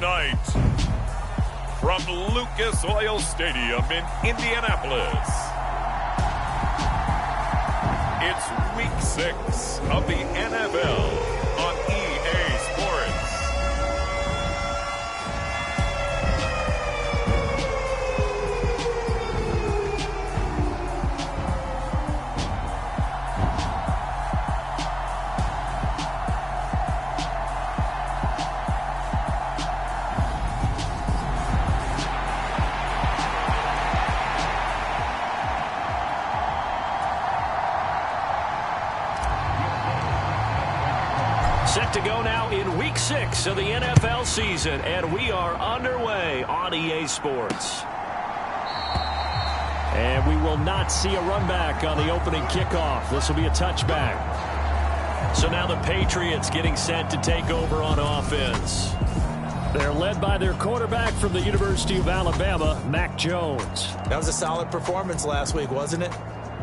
tonight, from Lucas Oil Stadium in Indianapolis, it's Week 6 of the NFL on EA Sports. Set to go now in Week 6 of the NFL season, and we are underway on EA Sports. And we will not see a run back on the opening kickoff. This will be a touchback. So now the Patriots getting set to take over on offense. They're led by their quarterback from the University of Alabama, Mac Jones. That was a solid performance last week, wasn't it?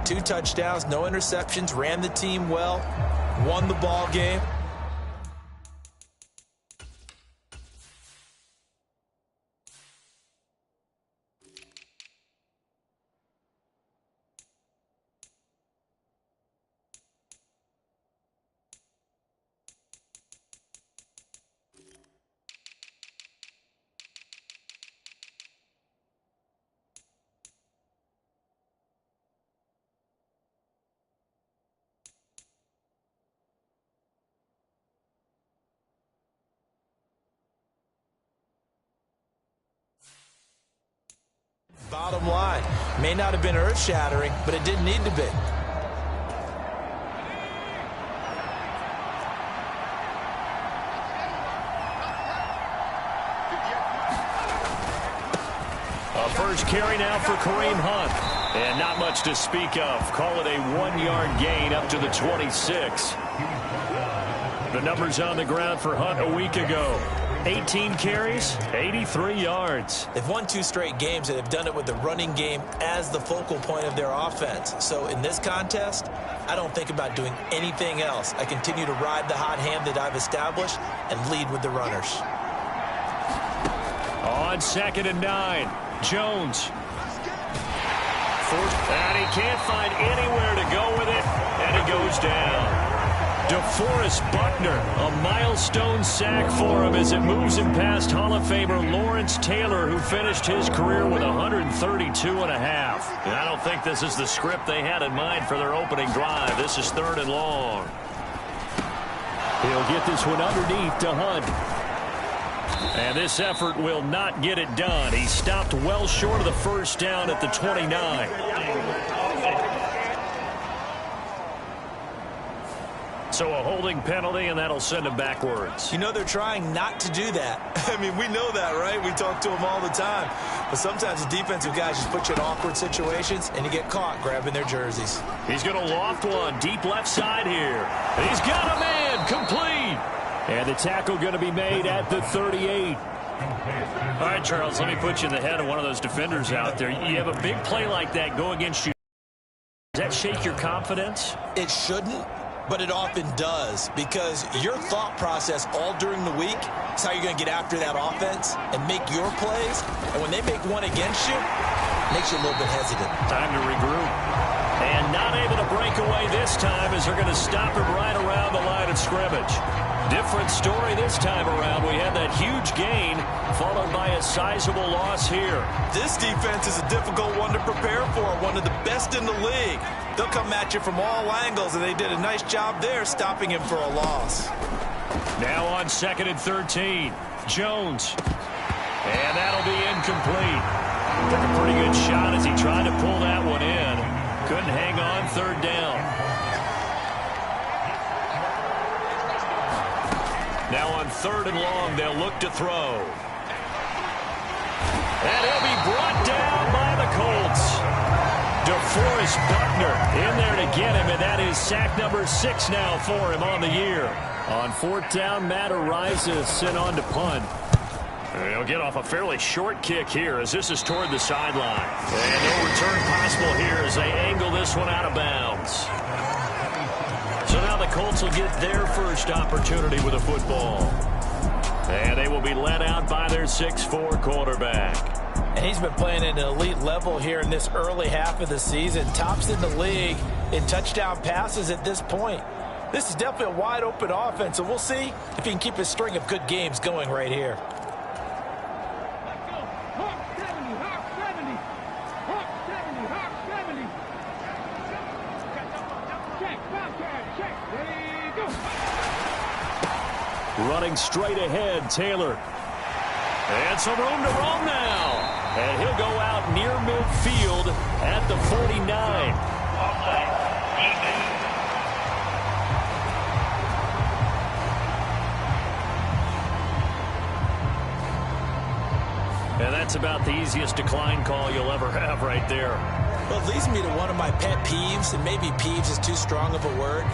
2 touchdowns, no interceptions, ran the team well, won the ball game. Bottom line, may not have been earth-shattering, but it didn't need to be. A first carry now for Kareem Hunt. And not much to speak of. Call it a 1-yard gain up to the 26. The numbers on the ground for Hunt a week ago. 18 carries, 83 yards. They've won 2 straight games, and they've done it with the running game as the focal point of their offense. So in this contest, I don't think about doing anything else. I continue to ride the hot hand that I've established and lead with the runners. On 2nd and 9, Jones. And he can't find anywhere to go with it, and it goes down. DeForest Buckner, a milestone sack for him as it moves him past Hall of Famer Lawrence Taylor, who finished his career with 132 and a half. And I don't think this is the script they had in mind for their opening drive. This is 3rd and long. He'll get this one underneath to Hunt. And this effort will not get it done. He stopped well short of the first down at the 29. So a holding penalty, and that'll send him backwards. You know they're trying not to do that. I mean, we know that, right? We talk to them all the time. But sometimes the defensive guys just put you in awkward situations, and you get caught grabbing their jerseys. He's going to loft one deep left side here. He's got a man, complete. And the tackle going to be made at the 38. All right, Charles, let me put you in the head of one of those defenders out there. You have a big play like that go against you. Does that shake your confidence? It shouldn't. But it often does, because your thought process all during the week is how you're going to get after that offense and make your plays. And when they make one against you, it makes you a little bit hesitant. Time to regroup. And not able to break away this time as they're going to stop him right around the line of scrimmage. Different story this time around. We had that huge gain followed by a sizable loss here. This defense is a difficult one to prepare for, one of the best in the league. They'll come at you from all angles, and they did a nice job there stopping him for a loss. Now on 2nd and 13, Jones. And that'll be incomplete. Took a pretty good shot as he tried to pull that one in. Couldn't hang on 3rd down. Now on 3rd and long, they'll look to throw. And he'll be brought down by the Colts. DeForest Buckner in there to get him, and that is sack number 6 now for him on the year. On 4th down, Matt Ariza sent on to punt. He'll get off a fairly short kick here as this is toward the sideline. And no return possible here as they angle this one out of bounds. So now the Colts will get their first opportunity with a football. And they will be led out by their 6'4" quarterback. And he's been playing at an elite level here in this early half of the season. Tops in the league in touchdown passes at this point. This is definitely a wide-open offense, and we'll see if he can keep his string of good games going right here. Running straight ahead, Taylor. And some room to roam now. And he'll go out near midfield at the 49. And that's about the easiest decline call you'll ever have right there. Well, it leads me to one of my pet peeves, and maybe peeves is too strong of a word.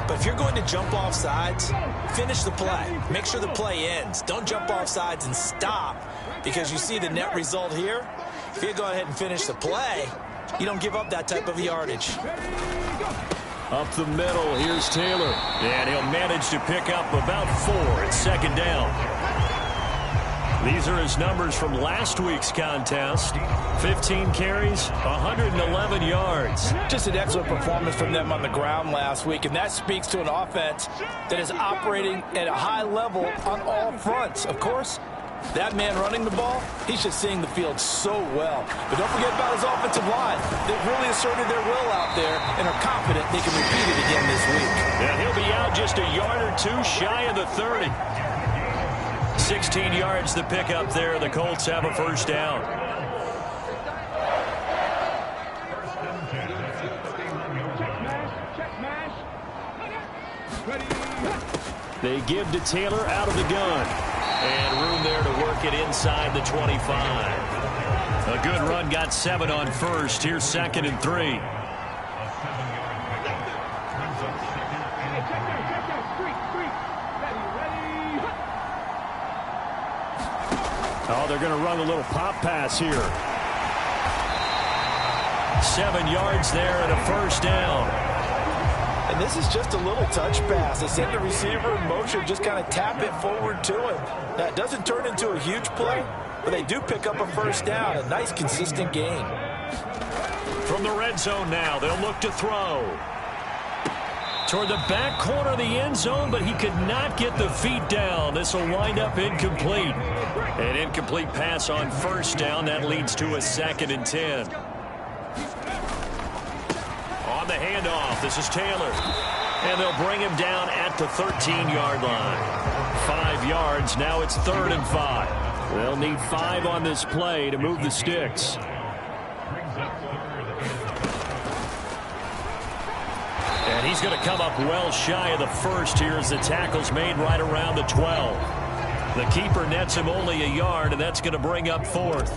But if you're going to jump off sides, finish the play. Make sure the play ends. Don't jump off sides and stop because you see the net result here. If you go ahead and finish the play, you don't give up that type of yardage. Up the middle, here's Taylor. And he'll manage to pick up about 4 at second down. These are his numbers from last week's contest. 15 carries, 111 yards. Just an excellent performance from them on the ground last week, and that speaks to an offense that is operating at a high level on all fronts. Of course, that man running the ball, he's just seeing the field so well. But don't forget about his offensive line. They've really asserted their will out there and are confident they can repeat it again this week. And he'll be out just a yard or two shy of the 30. 16 yards to pick up there. The Colts have a first down. They give to Taylor out of the gun. And room there to work it inside the 25. A good run, got 7 on first. Here's 2nd and 3. Oh, they're going to run a little pop pass here. 7 yards there and a first down. And this is just a little touch pass. They send the receiver in motion, just kind of tap it forward to him. Now, it doesn't turn into a huge play, but they do pick up a first down. A nice, consistent gain. From the red zone now, they'll look to throw. Toward the back corner of the end zone, but he could not get the feet down. This will wind up incomplete. An incomplete pass on first down. That leads to a 2nd and 10. On the handoff, this is Taylor. And they'll bring him down at the 13-yard line. 5 yards, now it's 3rd and 5. They'll need 5 on this play to move the sticks. And he's going to come up well shy of the first here as the tackle's made right around the 12. The keeper nets him only a yard, and that's going to bring up 4th.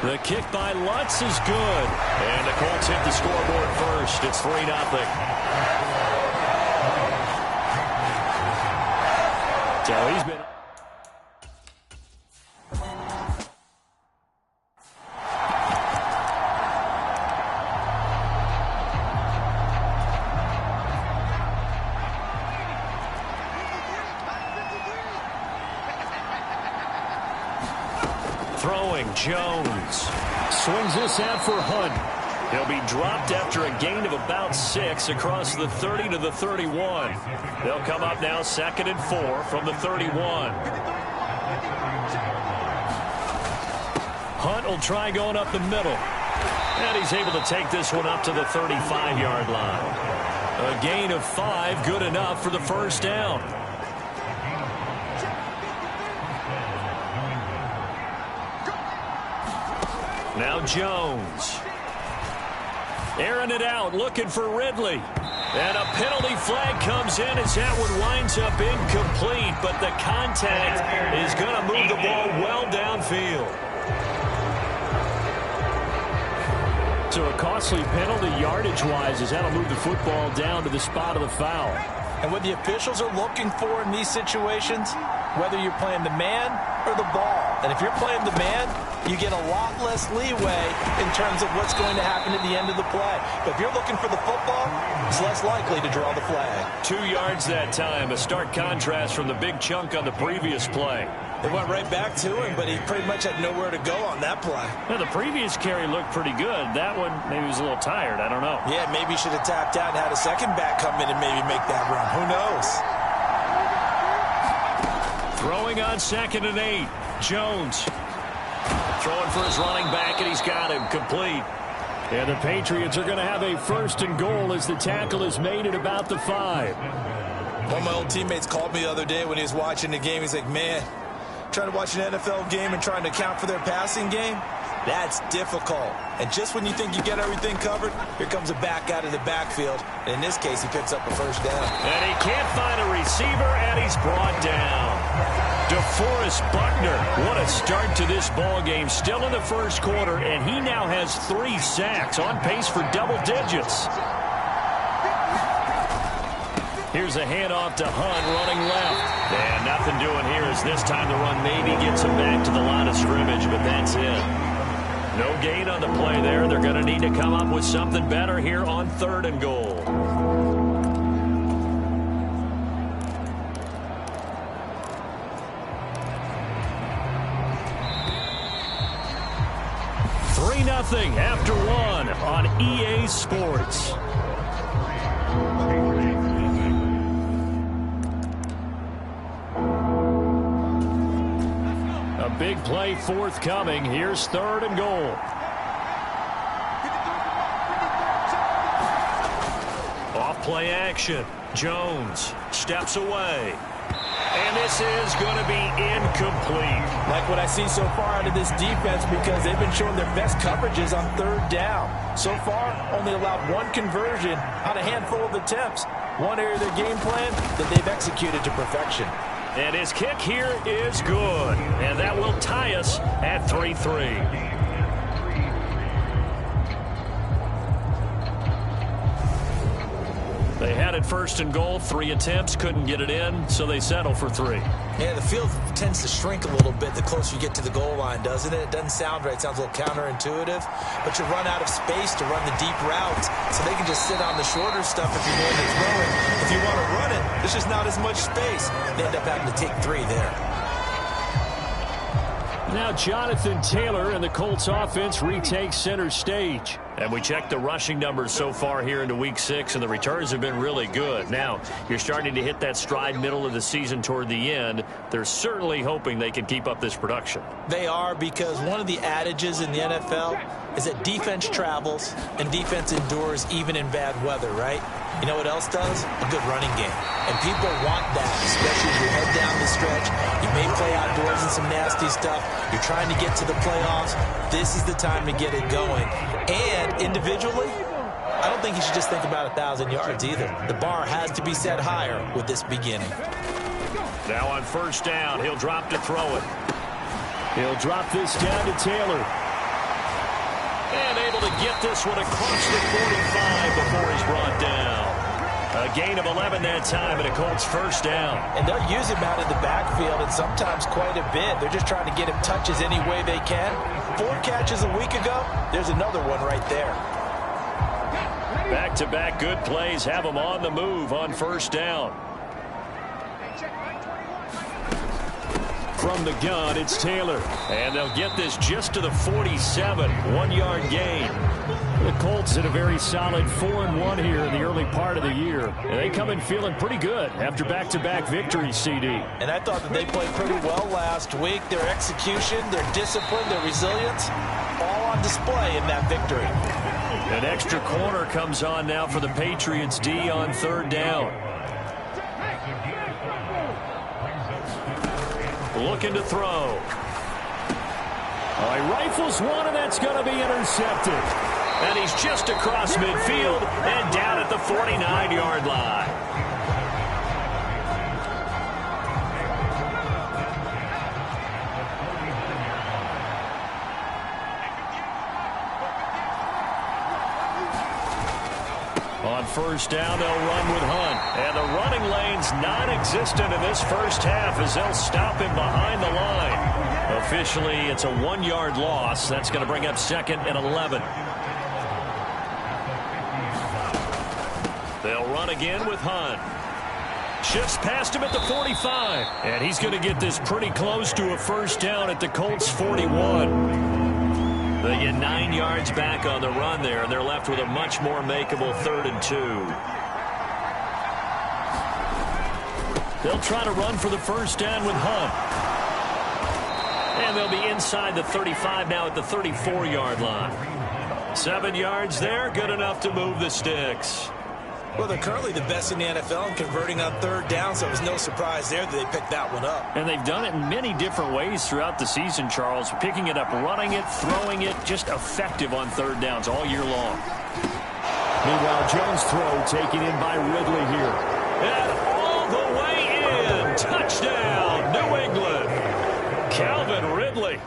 The kick by Lutz is good. And the Colts hit the scoreboard first. It's 3-0. So he's been... Throwing, Jones. Swings this out for Hunt. He'll be dropped after a gain of about 6 across the 30 to the 31. They'll come up now 2nd and 4 from the 31. Hunt will try going up the middle. And he's able to take this one up to the 35-yard line. A gain of 5, good enough for the first down. Now Jones. Airing it out, looking for Ridley. And a penalty flag comes in as that one winds up incomplete, but the contact is going to move the ball well downfield. So a costly penalty yardage-wise as that'll move the football down to the spot of the foul. And what the officials are looking for in these situations, whether you're playing the man or the ball. And if you're playing the man, you get a lot less leeway in terms of what's going to happen at the end of the play. But if you're looking for the football, it's less likely to draw the flag. 2 yards that time, a stark contrast from the big chunk on the previous play. They went right back to him, but he pretty much had nowhere to go on that play. Now, the previous carry looked pretty good. That one, maybe he was a little tired. I don't know. Yeah, maybe he should have tapped out and had a second back come in and maybe make that run. Who knows? Throwing on 2nd and 8. Jones. Throwing for his running back, and he's got him complete. And the Patriots are going to have a 1st and goal as the tackle is made at about the 5. One of my old teammates called me the other day when he was watching the game. He's like, man, trying to watch an NFL game and trying to account for their passing game, that's difficult. And just when you think you get everything covered, here comes a back out of the backfield. And in this case, he picks up a 1st down. And he can't find a receiver, and he's brought down. DeForest Buckner, what a start to this ball game. Still in the 1st quarter, and he now has 3 sacks, on pace for double digits. Here's a handoff to Hunt running left. And nothing doing here as this time the run maybe gets him back to the line of scrimmage, but that's it. No gain on the play there. They're going to need to come up with something better here on 3rd and goal. Nothing after 1 on EA Sports. A big play forthcoming. Here's 3rd and goal. Off play action. Jones steps away. And this is going to be incomplete. Like what I see so far out of this defense, because they've been showing their best coverages on 3rd down. So far, only allowed 1 conversion on a handful of attempts. One area of their game plan that they've executed to perfection. And his kick here is good. And that will tie us at 3-3. They had it 1st and goal, 3 attempts, couldn't get it in, so they settle for 3. Yeah, the field tends to shrink a little bit the closer you get to the goal line, doesn't it? It doesn't sound right. It sounds a little counterintuitive, but you run out of space to run the deep routes, so they can just sit on the shorter stuff if you're going to throw it. If you want to run it, there's just not as much space. They end up having to take 3 there. Now Jonathan Taylor and the Colts offense retakes center stage. And we check the rushing numbers so far here into Week 6, and the returns have been really good. Now, you're starting to hit that stride middle of the season toward the end. They're certainly hoping they can keep up this production. They are, because one of the adages in the NFL is that defense travels and defense endures even in bad weather, right? You know what else does? A good running game. And people want that, especially as you head down the stretch. You may play outdoors in some nasty stuff. You're trying to get to the playoffs. This is the time to get it going. And individually, I don't think you should just think about 1,000 yards either. The bar has to be set higher with this beginning. Now on 1st down, he'll drop to throw it. He'll drop this down to Taylor. And able to get this one across the 45 before he's brought down. A gain of 11 that time, and a Colts 1st down. And they'll use him out of the backfield, and sometimes quite a bit. They're just trying to get him touches any way they can. 4 catches a week ago, there's another one right there. Back-to-back good plays have him on the move on 1st down. From the gun, it's Taylor. And they'll get this just to the 47, 1-yard gain. The Colts had a very solid 4-1 here in the early part of the year. And they come in feeling pretty good after back-to-back victories, CD. And I thought that they played pretty well last week. Their execution, their discipline, their resilience, all on display in that victory. An extra corner comes on now for the Patriots D on 3rd down. Looking to throw. He rifles one, and that's going to be intercepted. And he's just across midfield and down at the 49-yard line. On On first down, they'll run with Hunt. And the running lane's non-existent in this first half as they'll stop him behind the line. Officially, it's a 1-yard loss. That's going to bring up 2nd and 11. They'll run again with Hunt. Shifts past him at the 45. And he's going to get this pretty close to a first down at the Colts 41. They get 9 yards back on the run there, and they're left with a much more makeable 3rd and 2. They'll try to run for the first down with Hunt. And they'll be inside the 35 now at the 34-yard line. 7 yards there, good enough to move the sticks. Well, they're currently the best in the NFL in converting on 3rd down, so it was no surprise there that they picked that one up. And they've done it in many different ways throughout the season, Charles. Picking it up, running it, throwing it, just effective on 3rd downs all year long. Meanwhile, Jones' throw taken in by Ridley here. And all the way in. Touchdown, New England. Calvin Ridley.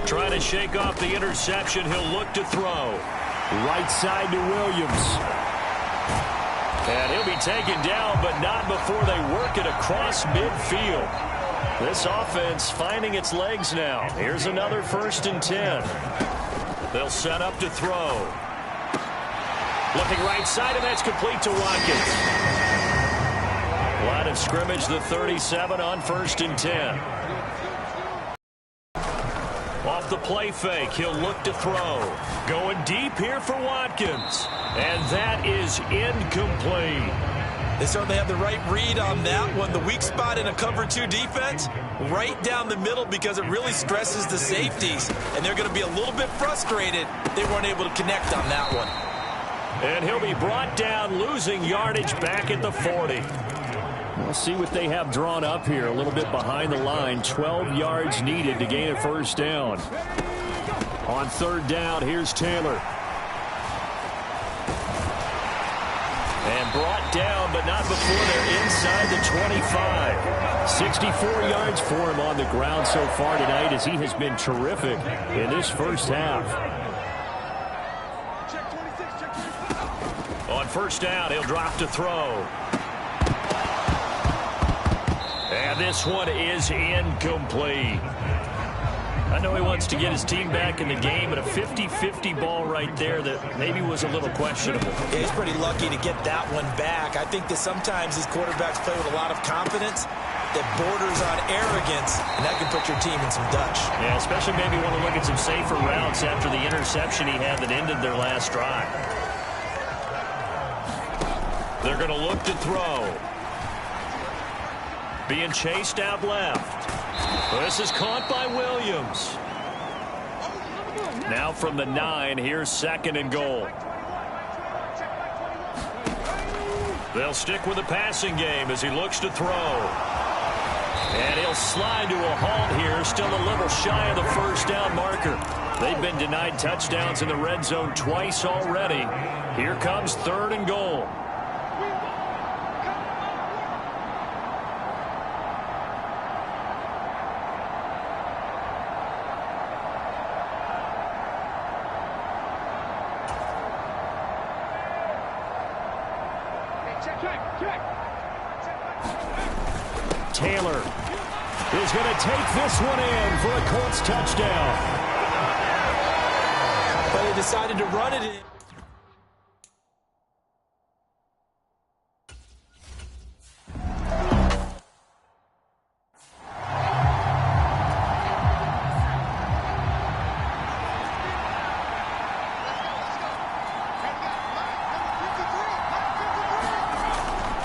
Trying to shake off the interception. He'll look to throw. Right side to Williams. And he'll be taken down, but not before they work it across midfield. This offense finding its legs now. Here's another 1st and 10. They'll set up to throw. Looking right side, and that's complete to Watkins. Line of scrimmage, the 37 on 1st and 10. Off the play fake, he'll look to throw. Going deep here for Watkins. And that is incomplete. They certainly have the right read on that one. The weak spot in a cover 2 defense, right down the middle because it really stresses the safeties. And they're going to be a little bit frustrated they weren't able to connect on that one. And he'll be brought down, losing yardage back at the 40. We'll see what they have drawn up here. A little bit behind the line. 12 yards needed to gain a first down. On 3rd down, here's Taylor. And brought down, but not before they're inside the 25. 64 yards for him on the ground so far tonight as he has been terrific in this first half. On first down, he'll drop to throw. And this one is incomplete. I know he wants to get his team back in the game, but a 50-50 ball right there that maybe was a little questionable. Yeah, he's pretty lucky to get that one back. I think that sometimes these quarterbacks play with a lot of confidence that borders on arrogance, and that can put your team in some Dutch. Yeah, especially maybe want to look at some safer routes after the interception he had that ended their last drive. They're going to look to throw. Being chased out left. This is caught by Williams. Now from the 9, here's 2nd and goal. They'll stick with the passing game as he looks to throw. And he'll slide to a halt here, still a little shy of the first down marker. They've been denied touchdowns in the red zone twice already. Here comes 3rd and goal. Taylor is going to take this one in for a Colts touchdown. But they decided to run it in.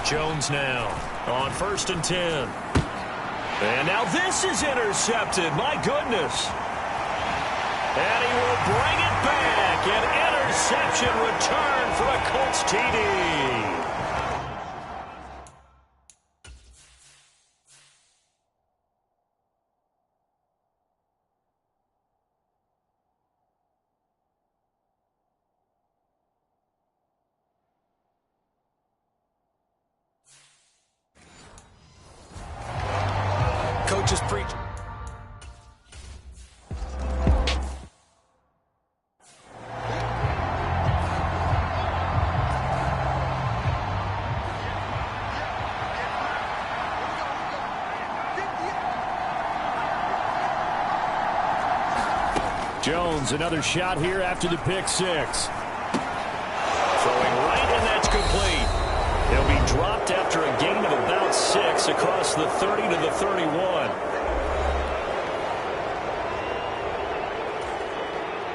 Jones now on 1st and 10. And now this is intercepted. My goodness. And he will bring it back. An interception return for a Colts TD. coaches preach. Jones, another shot here after the pick six. Throwing right, and that's complete. He'll be dropped after a gain of about 6 across the 30 to the 31.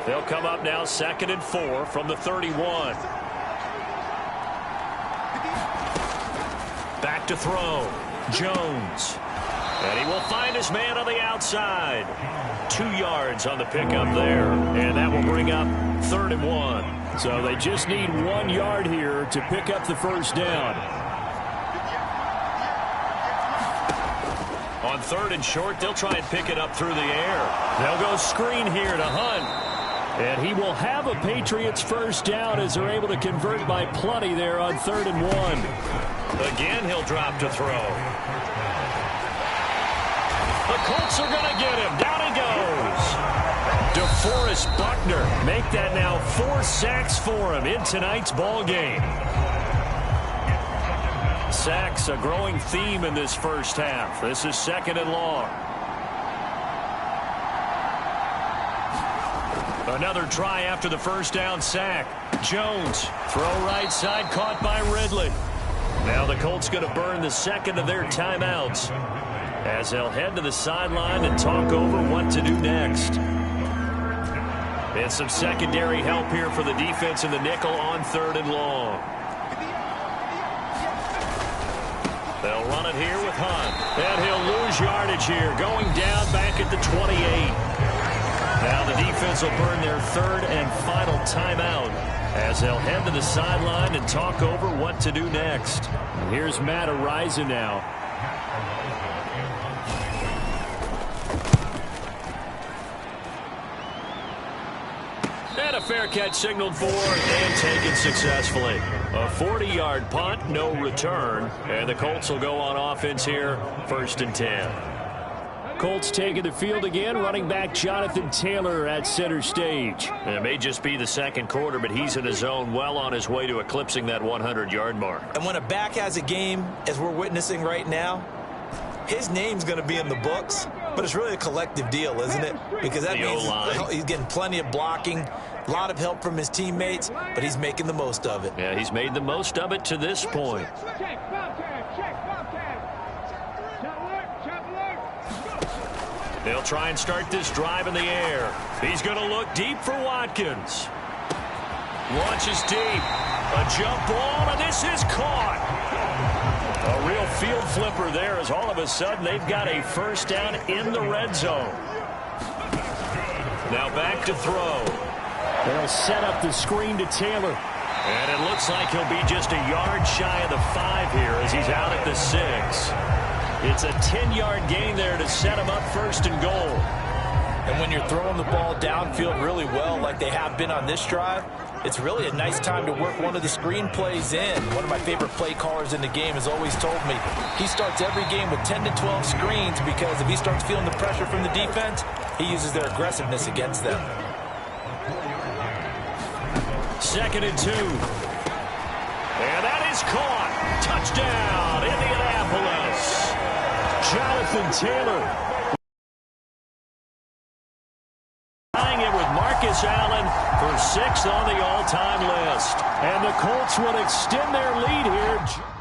They'll come up now 2nd and 4 from the 31. Back to throw. Jones. And he will find his man on the outside. 2 yards on the pickup there. And that will bring up 3rd and 1. So they just need 1 yard here to pick up the first down. On 3rd and short, they'll try and pick it up through the air. They'll go screen here to Hunt. And he will have a Patriots first down as they're able to convert by plenty there on 3rd and 1. Again, he'll drop to throw. The Colts are going to get him. Down he goes. DeForest Buckner make that now 4 sacks for him in tonight's ball game. Sacks a growing theme in this first half. This is 2nd and long. Another try after the first down sack. Jones, throw right side, caught by Ridley. Now the Colts going to burn the 2nd of their timeouts as they'll head to the sideline and talk over what to do next. And some secondary help here for the defense in the nickel on 3rd and long. They'll run it here with Hunt. And he'll lose yardage here, going down back at the 28. Now the defense will burn their 3rd and final timeout as they'll head to the sideline and talk over what to do next. And here's Matt Araiza now. And a fair catch signaled for and taken successfully. A 40-yard punt, no return. And the Colts will go on offense here, 1st and 10. Colts taking the field again. Running back Jonathan Taylor at center stage. And it may just be the 2nd quarter, but he's in his zone, well on his way to eclipsing that 100-yard mark. And when a back has a game, as we're witnessing right now, his name's going to be in the books, but it's really a collective deal, isn't it? Because that means he's getting plenty of blocking, a lot of help from his teammates, but he's making the most of it. Yeah, he's made the most of it to this point. They'll try and start this drive in the air. He's going to look deep for Watkins. Launches deep. A jump ball, and this is caught. A real field flipper there as all of a sudden they've got a first down in the red zone. Now back to throw. They'll set up the screen to Taylor. And it looks like he'll be just a yard shy of the 5 here as he's out at the 6. It's a 10-yard gain there to set him up 1st and goal. And when you're throwing the ball downfield really well like they have been on this drive, it's really a nice time to work one of the screen plays in. One of my favorite play callers in the game has always told me he starts every game with 10 to 12 screens because if he starts feeling the pressure from the defense, he uses their aggressiveness against them. 2nd and 2. And that is caught. Touchdown, Indianapolis. Jonathan Taylor. Tying it with Marcus Allen for 6th on the all-time list. And the Colts will extend their lead here.